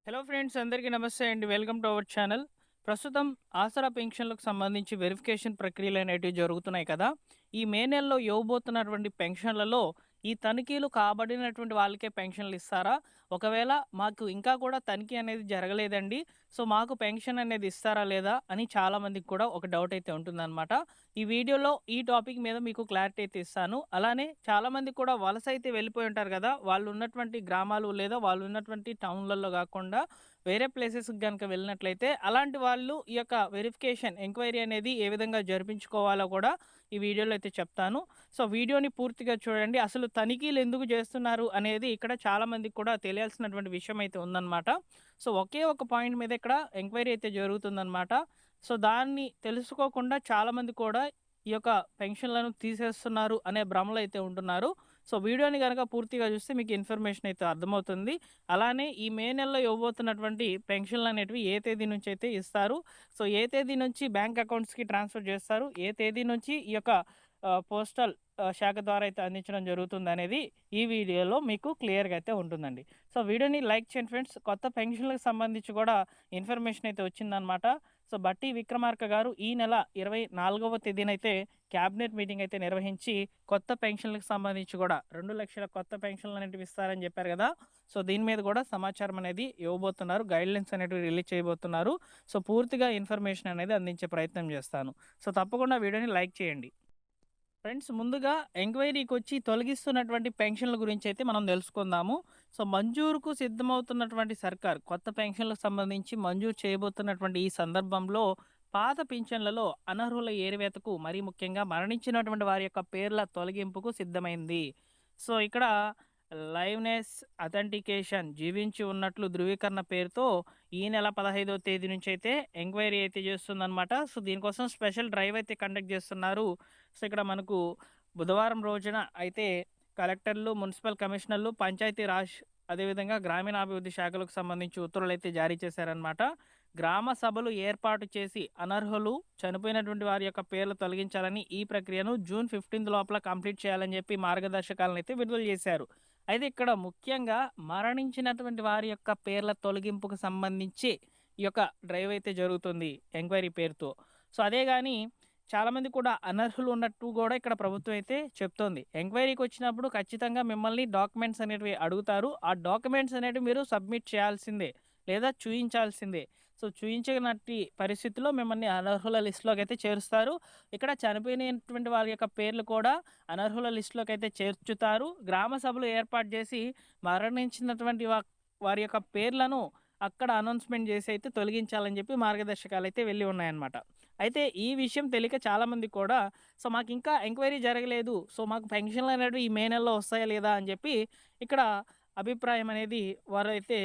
Hello friends, అందరికీ నమస్తే అండి. Welcome to our channel. ప్రస్తుతం ఆసరా పెన్షన్లకు సంబంధించి వెరిఫికేషన్ ప్రక్రియలు అనేటివి జరుగుతున్నాయి కదా. ఈ మే నెలలో ఇవ్వబోతున్నటువంటి పెన్షన్లలో ఈ తనిఖీలు కాబడినటువంటి వాళ్ళకే పెన్షన్లు ఇస్తారా? ఒకవేళ మాకు ఇంకా కూడా తనిఖీ అనేది జరగలేదండి, సో మాకు పెన్షన్ అనేది ఇస్తారా లేదా అని చాలామందికి కూడా ఒక డౌట్ అయితే ఉంటుందన్నమాట. ఈ వీడియోలో ఈ టాపిక్ మీద మీకు క్లారిటీ అయితే ఇస్తాను. అలానే చాలామంది కూడా వలస అయితే వెళ్ళిపోయి ఉంటారు కదా, వాళ్ళు ఉన్నటువంటి గ్రామాలు లేదా వాళ్ళు ఉన్నటువంటి టౌన్లలో కాకుండా వేరే ప్లేసెస్కి కనుక వెళ్ళినట్లయితే అలాంటి వాళ్ళు ఈ యొక్క వెరిఫికేషన్ ఎంక్వైరీ అనేది ఏ విధంగా జరిపించుకోవాలో కూడా ఈ వీడియోలో అయితే చెప్తాను. సో వీడియోని పూర్తిగా చూడండి. అసలు తనిఖీలు ఎందుకు చేస్తున్నారు అనేది ఇక్కడ చాలామందికి కూడా తెలియాల్సినటువంటి విషయం అయితే ఉందన్నమాట. సో ఒకే ఒక పాయింట్ మీద ఇక్కడ ఎంక్వైరీ అయితే జరుగుతుందన్నమాట. సో దాన్ని తెలుసుకోకుండా చాలామంది కూడా ఈ యొక్క పెన్షన్లను తీసేస్తున్నారు అనే భ్రమలో అయితే ఉంటున్నారు. సో వీడియోని కనుక పూర్తిగా చూస్తే మీకు ఇన్ఫర్మేషన్ అయితే అర్థమవుతుంది. అలానే ఈ మే నెలలో ఇవ్వబోతున్నటువంటి పెన్షన్లు అనేటివి ఏ తేదీ నుంచి అయితే ఇస్తారు, సో ఏ తేదీ నుంచి బ్యాంక్ అకౌంట్స్కి ట్రాన్స్ఫర్ చేస్తారు, ఏ తేదీ నుంచి ఈ యొక్క పోస్టల్ శాఖ ద్వారా అయితే అందించడం జరుగుతుంది అనేది ఈ వీడియోలో మీకు క్లియర్గా అయితే ఉంటుందండి. సో వీడియోని లైక్ చేయండి ఫ్రెండ్స్. కొత్త పెన్షన్లకు సంబంధించి కూడా ఇన్ఫర్మేషన్ అయితే వచ్చిందనమాట. సో బట్టి విక్రమార్క గారు ఈ నెల 24వ తేదీనైతే క్యాబినెట్ మీటింగ్ అయితే నిర్వహించి కొత్త పెన్షన్లకు సంబంధించి కూడా 2 లక్షల కొత్త పెన్షన్లు అనేటివి ఇస్తారని చెప్పారు కదా. సో దీని మీద కూడా సమాచారం అనేది ఇవ్వబోతున్నారు, గైడ్లైన్స్ అనేటివి రిలీజ్ చేయబోతున్నారు. సో పూర్తిగా ఇన్ఫర్మేషన్ అనేది అందించే ప్రయత్నం చేస్తాను. సో తప్పకుండా వీడియోని లైక్ చేయండి ఫ్రెండ్స్. ముందుగా ఎంక్వైరీకి వచ్చి తొలగిస్తున్నటువంటి పెన్షన్ల గురించి అయితే మనం తెలుసుకుందాము. సో మంజూరుకు సిద్ధమవుతున్నటువంటి సర్కార్ కొత్త పెన్షన్లకు సంబంధించి మంజూరు చేయబోతున్నటువంటి ఈ సందర్భంలో పాత పింఛన్లలో అనర్హుల ఏరివేతకు మరీ ముఖ్యంగా మరణించినటువంటి వారి యొక్క పేర్ల తొలగింపుకు సిద్ధమైంది. సో ఇక్కడ లైవ్నెస్ అథెంటికేషన్ జీవించి ఉన్నట్లు ధృవీకరణ పేరుతో ఈ నెల 15వ తేదీ నుంచి అయితే ఎంక్వైరీ అయితే చేస్తుందన్నమాట. సో దీనికోసం స్పెషల్ డ్రైవ్ అయితే కండక్ట్ చేస్తున్నారు. సో ఇక్కడ మనకు బుధవారం రోజున అయితే కలెక్టర్లు, మున్సిపల్ కమిషనర్లు, పంచాయతీ రాజ్ అదేవిధంగా గ్రామీణాభివృద్ధి శాఖలకు సంబంధించి ఉత్తర్వులు అయితే జారీ చేశారనమాట. గ్రామ సభలు ఏర్పాటు చేసి అనర్హులు చనిపోయినటువంటి వారి యొక్క పేర్లు తొలగించాలని, ఈ ప్రక్రియను జూన్ 15 లోపల కంప్లీట్ చేయాలని చెప్పి మార్గదర్శకాలను అయితే విడుదల చేశారు. అయితే ఇక్కడ ముఖ్యంగా మరణించినటువంటి వారి యొక్క పేర్ల తొలగింపుకు సంబంధించి ఈ యొక్క డ్రైవ్ అయితే జరుగుతుంది ఎంక్వైరీ పేరుతో. సో అదే కానీ చాలామంది కూడా అనర్హులు ఉన్నట్టు కూడా ఇక్కడ ప్రభుత్వం అయితే చెప్తోంది. ఎంక్వైరీకి వచ్చినప్పుడు ఖచ్చితంగా మిమ్మల్ని డాక్యుమెంట్స్ అనేటివి అడుగుతారు. ఆ డాక్యుమెంట్స్ అనేటివి మీరు సబ్మిట్ చేయాల్సిందే లేదా చూయించాల్సిందే. సో చూయించనట్టి పరిస్థితుల్లో మిమ్మల్ని అనర్హుల లిస్టులోకి అయితే చేరుస్తారు. ఇక్కడ చనిపోయినటువంటి వారి యొక్క పేర్లు కూడా అనర్హుల లిస్టులోకి అయితే చేర్చుతారు. గ్రామ సభలు ఏర్పాటు చేసి మరణించినటువంటి వారి యొక్క పేర్లను అక్కడ అనౌన్స్మెంట్ చేసి అయితే తొలగించాలని చెప్పి మార్గదర్శకాలు అయితే వెళ్ళి ఉన్నాయన్నమాట. అయితే ఈ విషయం తెలియక చాలామంది కూడా సో మాకు ఇంకా ఎంక్వైరీ జరగలేదు, సో మాకు పెన్షన్లు అనేవి ఈ మే నెలలో వస్తాయా లేదా అని చెప్పి ఇక్కడ అభిప్రాయం అనేది వారైతే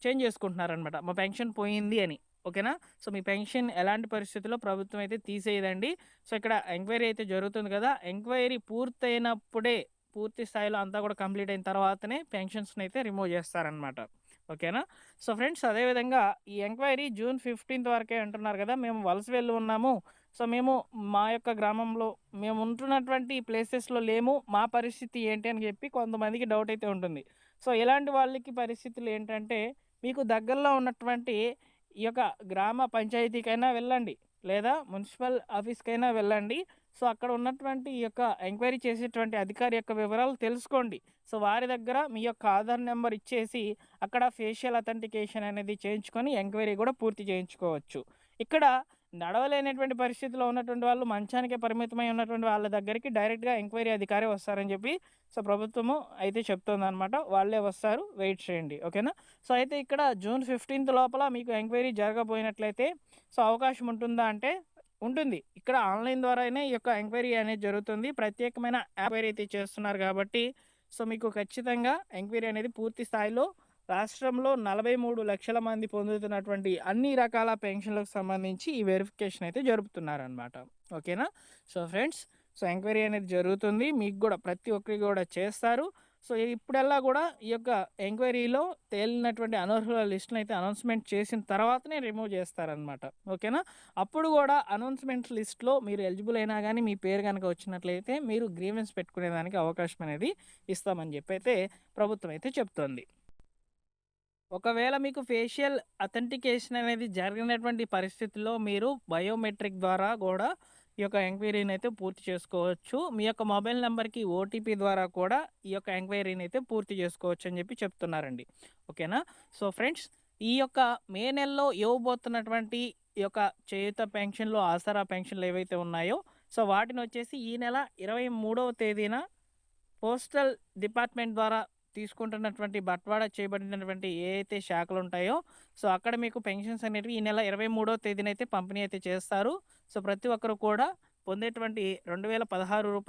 చేంజ్ చేసుకుంటున్నారనమాట. మా పెన్షన్ పోయింది అని. ఓకేనా. సో మీ పెన్షన్ ఎలాంటి పరిస్థితుల్లో ప్రభుత్వం అయితే తీసేయదండి. సో ఇక్కడ ఎంక్వైరీ అయితే జరుగుతుంది కదా, ఎంక్వైరీ పూర్తయినప్పుడే పూర్తి స్థాయిలో అంతా కూడా కంప్లీట్ అయిన తర్వాతనే పెన్షన్స్ని అయితే రిమూవ్ చేస్తారనమాట. ఓకేనా. సో ఫ్రెండ్స్, అదేవిధంగా ఈ ఎంక్వైరీ జూన్ 15 వరకే అంటున్నారు కదా. మేము వలస వెళ్ళి ఉన్నాము, సో మేము మా యొక్క గ్రామంలో మేము ఉంటున్నటువంటి ప్లేసెస్లో లేము, మా పరిస్థితి ఏంటి అని చెప్పి కొంతమందికి డౌట్ అయితే ఉంటుంది. సో ఇలాంటి వాళ్ళకి పరిస్థితులు ఏంటంటే, మీకు దగ్గరలో ఉన్నటువంటి ఈ యొక్క గ్రామ పంచాయతీకైనా వెళ్ళండి లేదా మున్సిపల్ ఆఫీస్కైనా వెళ్ళండి. సో అక్కడ ఉన్నటువంటి ఈ యొక్క ఎంక్వైరీ చేసేటువంటి అధికారి యొక్క వివరాలు తెలుసుకోండి. సో వారి దగ్గర మీ యొక్క ఆధార్ నెంబర్ ఇచ్చేసి అక్కడ ఫేషియల్ అథెంటికేషన్ అనేది చేయించుకొని ఎంక్వైరీ కూడా పూర్తి చేయించుకోవచ్చు. ఇక్కడ నడవలేనటువంటి పరిస్థితిలో ఉన్నటువంటి వాళ్ళు, మంచానికే పరిమితమై ఉన్నటువంటి వాళ్ళ దగ్గరికి డైరెక్ట్గా ఎంక్వైరీ అధికారి వస్తారని చెప్పి సో ప్రభుత్వము అయితే చెప్తుందన్నమాట. వాళ్ళే వస్తారు, వెయిట్ చేయండి. ఓకేనా. సో అయితే ఇక్కడ జూన్ 15 లోపల మీకు ఎంక్వైరీ జరగబోయినట్లయితే సో అవకాశం ఉంటుందా అంటే ఉంటుంది. ఇక్కడ ఆన్లైన్ ద్వారానే ఈ యొక్క ఎంక్వైరీ అనేది జరుగుతుంది. ప్రత్యేకమైన యాప్ అయితే చేస్తున్నారు కాబట్టి సో మీకు ఖచ్చితంగా ఎంక్వైరీ అనేది పూర్తి స్థాయిలో రాష్ట్రంలో 43 లక్షల మంది పొందుతున్నటువంటి అన్ని రకాల పెన్షన్లకు సంబంధించి ఈ వెరిఫికేషన్ అయితే జరుపుతున్నారనమాట. ఓకేనా. సో ఫ్రెండ్స్, సో ఎంక్వైరీ అనేది జరుగుతుంది, మీకు కూడా ప్రతి ఒక్కరికి కూడా చేస్తారు. సో ఇప్పుడల్లా కూడా ఈ యొక్క ఎంక్వైరీలో తేలినటువంటి అనర్హుల లిస్టును అయితే అనౌన్స్మెంట్ చేసిన తర్వాతనే రిమూవ్ చేస్తారనమాట. ఓకేనా. అప్పుడు కూడా అనౌన్స్మెంట్ లిస్ట్లో మీరు ఎలిజిబుల్ అయినా కానీ మీ పేరు కనుక వచ్చినట్లయితే మీరు గ్రీవెన్స్ పెట్టుకునేదానికి అవకాశం అనేది ఇస్తామని చెప్పి అయితే ప్రభుత్వం అయితే చెప్తోంది. ఒకవేళ మీకు ఫేషియల్ అథెంటికేషన్ అనేది జరిగినటువంటి పరిస్థితుల్లో మీరు బయోమెట్రిక్ ద్వారా కూడా ఈ యొక్క ఎంక్వైరీని అయితే పూర్తి చేసుకోవచ్చు. మీ యొక్క మొబైల్ నెంబర్‌కి ఓటీపీ ద్వారా కూడా ఈ యొక్క ఎంక్వైరీని అయితే పూర్తి చేసుకోవచ్చు అని చెప్పి చెప్తున్నారండి. ఓకేనా? సో ఫ్రెండ్స్, ఈ యొక్క మే నెలలో ఇవ్వబోతున్నటువంటి ఈ యొక్క చేయూత పెన్షన్‌లు, ఆసరా పెన్షన్‌లు ఏవైతే ఉన్నాయో, సో వాటినొచ్చేసి ఈ నెల 23వ తేదీన పోస్టల్ డిపార్ట్మెంట్ ద్వారా తీసుకుంటున్నటువంటి బట్వాడా చేయబడినటువంటి ఏ అయితే శాఖలు ఉంటాయో, సో అక్కడ మీకు పెన్షన్స్ అనేటివి ఈ నెల 23వ తేదీన అయితే పంపిణీ అయితే చేస్తారు. సో ప్రతి ఒక్కరు కూడా పొందేటువంటి రూ. 2016, రూ.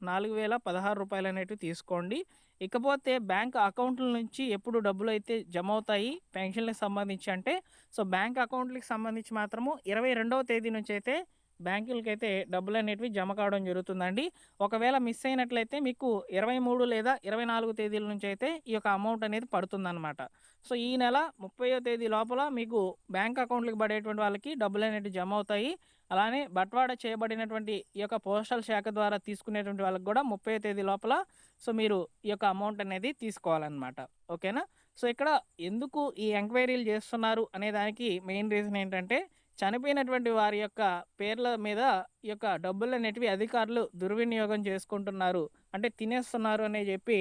4016 అనేటివి తీసుకోండి. ఇకపోతే బ్యాంక్ అకౌంట్ల నుంచి ఎప్పుడు డబ్బులు అయితే జమ అవుతాయి పెన్షన్లకు సంబంధించి అంటే, సో బ్యాంక్ అకౌంట్లకి సంబంధించి మాత్రము 22వ తేదీ నుంచి అయితే బ్యాంకులకైతే డబ్బులనేటివి జమ కావడం జరుగుతుందండి. ఒకవేళ మిస్ అయినట్లయితే మీకు 23 లేదా 24 తేదీల నుంచి అయితే ఈ యొక్క అమౌంట్ అనేది పడుతుందనమాట. సో ఈ నెల 30వ తేదీ లోపల మీకు బ్యాంక్ అకౌంట్‌లకి పడేటువంటి వాళ్ళకి డబ్బులనేటివి జమ అవుతాయి. అలానే బట్వాడా చేయబడినటువంటి ఈ యొక్క పోస్టల్ శాఖ ద్వారా తీసుకునేటువంటి వాళ్ళకి కూడా 30వ తేదీ లోపల సో మీరు ఈ యొక్క అమౌంట్ అనేది తీసుకోవాలన్నమాట. ఓకేనా? సో ఇక్కడ ఎందుకు ఈ ఎంక్వైరీలు చేస్తున్నారు అనే దానికి మెయిన్ రీజన్ ఏంటంటే, చనిపోయినటువంటి వారి యొక్క పేర్ల మీద ఈ యొక్క డబ్బులనేటివి అధికారులు దుర్వినియోగం చేసుకుంటున్నారు. అంటే తినేస్తున్నారు అని చెప్పి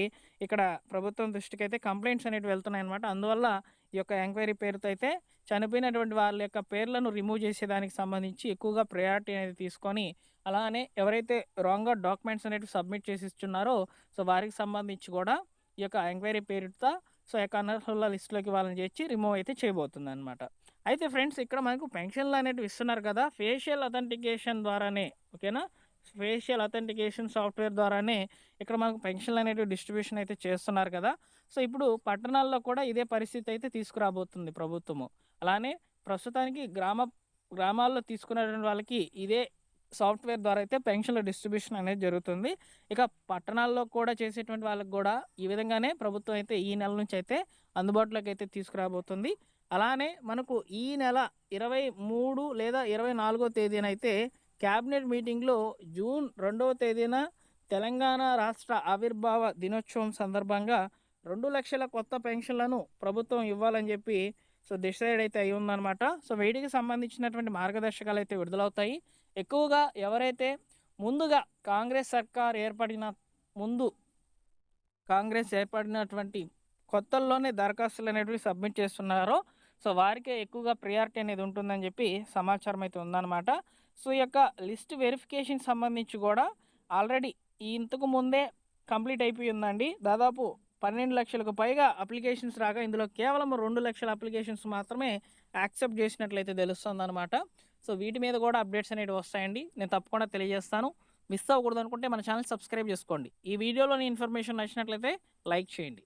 ఇక్కడ ప్రభుత్వం దృష్టికైతే కంప్లెయింట్స్ అనేటివి వెళ్తున్నాయన్నమాట. అందువల్ల ఈ యొక్క ఎంక్వైరీ పేరుతో అయితే చనిపోయినటువంటి వాళ్ళ యొక్క పేర్లను రిమూవ్ చేసేదానికి సంబంధించి ఎక్కువగా ప్రయారిటీ అనేది తీసుకొని, అలానే ఎవరైతే రాంగ్‌గా డాక్యుమెంట్స్ అనేటివి సబ్మిట్ చేసి ఇస్తున్నారో, సో వారికి సంబంధించి కూడా ఈ యొక్క ఎంక్వైరీ పేరుతో సో యొక్క అనర్హుల లిస్ట్‌లోకి వాళ్ళని చేర్చి రిమూవ్ అయితే చేయబోతుందన్నమాట. అయితే ఫ్రెండ్స్, ఇక్కడ మనకు పెన్షన్లు అనేటివి ఇస్తున్నారు కదా, ఫేషియల్ అథెంటికేషన్ ద్వారానే. ఓకేనా? ఫేషియల్ అథెంటికేషన్ సాఫ్ట్వేర్ ద్వారానే ఇక్కడ మనకు పెన్షన్లు అనేటివి డిస్ట్రిబ్యూషన్ అయితే చేస్తున్నారు కదా. సో ఇప్పుడు పట్టణాల్లో కూడా ఇదే పరిస్థితి అయితే తీసుకురాబోతుంది ప్రభుత్వము. అలానే ప్రస్తుతానికి గ్రామాల్లో తీసుకునేటువంటి వాళ్ళకి ఇదే సాఫ్ట్వేర్ ద్వారా అయితే పెన్షన్ల డిస్ట్రిబ్యూషన్ అనేది జరుగుతుంది. ఇక పట్టణాల్లో కూడా చేసేటువంటి వాళ్ళకి కూడా ఈ విధంగానే ప్రభుత్వం అయితే ఈ నెల నుంచి అయితే అందుబాటులోకి అయితే తీసుకురాబోతుంది. అలానే మనకు ఈ నెల 23 లేదా 24వ తేదీన అయితే క్యాబినెట్ మీటింగ్‌లో జూన్ 2వ తేదీన తెలంగాణ రాష్ట్ర ఆవిర్భావ దినోత్సవం సందర్భంగా 2,00,000 కొత్త పెన్షన్లను ప్రభుత్వం ఇవ్వాలని చెప్పి సో డిసైడ్ అయితే అయ్యి ఉందన్నమాట. సో వీటికి సంబంధించినటువంటి మార్గదర్శకాలు అయితే విడుదలవుతాయి. ఎక్కువగా ఎవరైతే ముందుగా ముందు కాంగ్రెస్ ఏర్పడినటువంటి కొత్తల్లోనే దరఖాస్తులు అనేటివి సబ్మిట్ చేస్తున్నారో, సో వారికే ఎక్కువగా ప్రియారిటీ అనేది ఉంటుందని చెప్పి సమాచారం అయితే ఉందన్నమాట. సో ఈ యొక్క లిస్ట్ వెరిఫికేషన్ సంబంధించి కూడా ఆల్రెడీ ఇంతకు ముందే కంప్లీట్ అయిపోయి ఉందండి. దాదాపు 12,00,000కు పైగా అప్లికేషన్స్ రాగా ఇందులో కేవలం 2,00,000 అప్లికేషన్స్ మాత్రమే యాక్సెప్ట్ చేసినట్లయితే తెలుస్తుందన్నమాట. సో వీటి మీద కూడా అప్డేట్స్ అనేవి వస్తాయండి. నేను తప్పకుండా తెలియజేస్తాను. మిస్ అవ్వకూడదు అనుకుంటే మన ఛానల్ సబ్స్క్రైబ్ చేసుకోండి. ఈ వీడియోలోని ఇన్ఫర్మేషన్ నచ్చినట్లయితే లైక్ చేయండి.